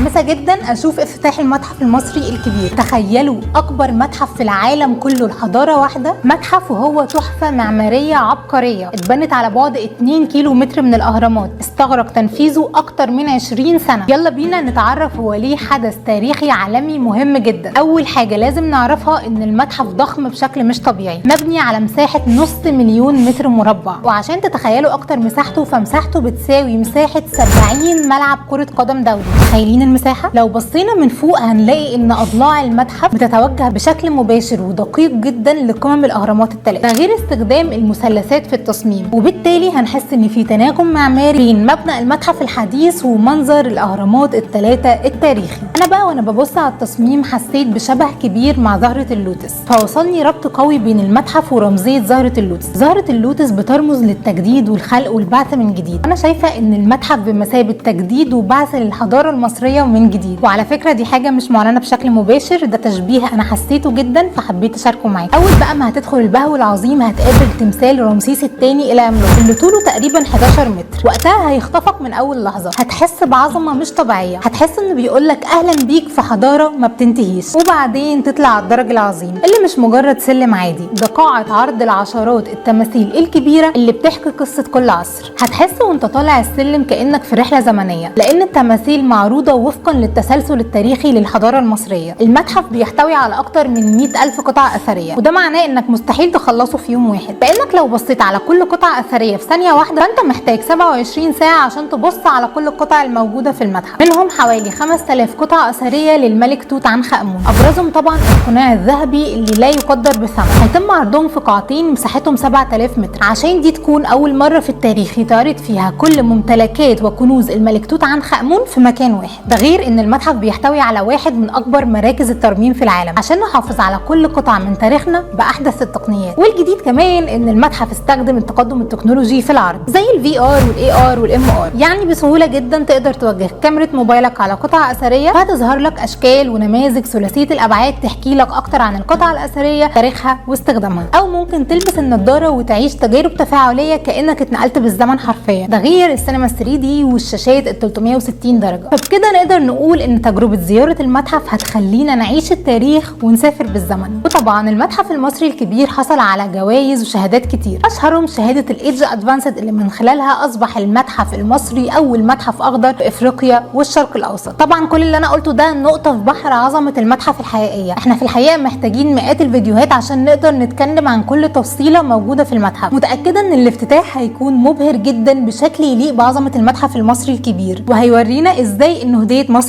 متحمسه جدا اشوف افتتاح المتحف المصري الكبير. تخيلوا اكبر متحف في العالم كله لحضاره واحده، متحف وهو تحفه معماريه عبقريه اتبنت على بعد 2 كيلو متر من الاهرامات، استغرق تنفيذه اكتر من 20 سنه. يلا بينا نتعرف هو ليه حدث تاريخي عالمي مهم جدا. اول حاجه لازم نعرفها ان المتحف ضخم بشكل مش طبيعي، مبني على مساحه نص مليون متر مربع، وعشان تتخيلوا اكتر مساحته فمساحته بتساوي مساحه 70 ملعب كره قدم دولي. متخيلين المساحه؟ لو بصينا من فوق هنلاقي ان اضلاع المتحف بتتوجه بشكل مباشر ودقيق جدا لقمم الاهرامات الثلاث، ده غير استخدام المثلثات في التصميم، وبالتالي هنحس ان في تناغم معماري بين مبنى المتحف الحديث ومنظر الاهرامات الثلاثه التاريخي. انا بقى وانا ببص على التصميم حسيت بشبه كبير مع زهره اللوتس، فوصلني ربط قوي بين المتحف ورمزيه زهره اللوتس. زهره اللوتس بترمز للتجديد والخلق والبعث من جديد. انا شايفه ان المتحف بمثابه تجديد وبعث للحضاره المصريه من جديد، وعلى فكره دي حاجه مش معلنه بشكل مباشر، ده تشبيه انا حسيته جدا فحبيت اشاركه معاكم. اول بقى ما هتدخل البهو العظيم هتقابل تمثال رمسيس الثاني الى املوك اللي طوله تقريبا 11 متر. وقتها هيخطفك من اول لحظه، هتحس بعظمه مش طبيعيه، هتحس انه بيقول لك اهلا بيك في حضاره ما بتنتهيش. وبعدين تطلع على الدرج العظيم اللي مش مجرد سلم عادي، ده قاعه عرض العشرات التماثيل الكبيره اللي بتحكي قصه كل عصر. هتحس وانت طالع السلم كانك في رحله زمنيه، لان التماثيل معروضه وفقا للتسلسل التاريخي للحضاره المصريه. المتحف بيحتوي على اكتر من 100,000 قطعه اثريه، وده معناه انك مستحيل تخلصه في يوم واحد، لانك لو بصيت على كل قطعه اثريه في ثانيه واحده فانت محتاج 27 ساعه عشان تبص على كل القطع الموجوده في المتحف. منهم حوالي 5000 قطعه اثريه للملك توت عنخ امون، ابرزهم طبعا القناع الذهبي اللي لا يقدر بثمن. هيتم عرضهم في قاعتين مساحتهم 7000 متر، عشان دي تكون اول مره في التاريخ يتعرض فيها كل ممتلكات وكنوز الملك توت عنخ امون في مكان واحد. ده غير ان المتحف بيحتوي على واحد من اكبر مراكز الترميم في العالم، عشان نحافظ على كل قطعه من تاريخنا باحدث التقنيات. والجديد كمان ان المتحف استخدم التقدم التكنولوجي في العرض، زي الفي ار والاي ار والام ار. يعني بسهوله جدا تقدر توجه كاميرا موبايلك على قطعه اثريه فهتظهر لك اشكال ونماذج ثلاثيه الابعاد تحكي لك اكتر عن القطعه الاثريه، تاريخها واستخدامها. او ممكن تلبس النضاره وتعيش تجارب تفاعليه كانك اتنقلت بالزمن حرفيا. ده غير السينما 3 دي والشاشات ال 360 درجه. فبكده نقدر نقول ان تجربه زياره المتحف هتخلينا نعيش التاريخ ونسافر بالزمن. وطبعا المتحف المصري الكبير حصل على جوائز وشهادات كتير، اشهرهم شهاده الايدج ادفانسد اللي من خلالها اصبح المتحف المصري اول متحف اخضر في افريقيا والشرق الاوسط. طبعا كل اللي انا قلته ده نقطه في بحر عظمه المتحف الحقيقيه. احنا في الحقيقه محتاجين مئات الفيديوهات عشان نقدر نتكلم عن كل تفصيله موجوده في المتحف. متاكده ان الافتتاح هيكون مبهر جدا بشكل يليق بعظمه المتحف المصري الكبير، وهيورينا ازاي ان هديه مصر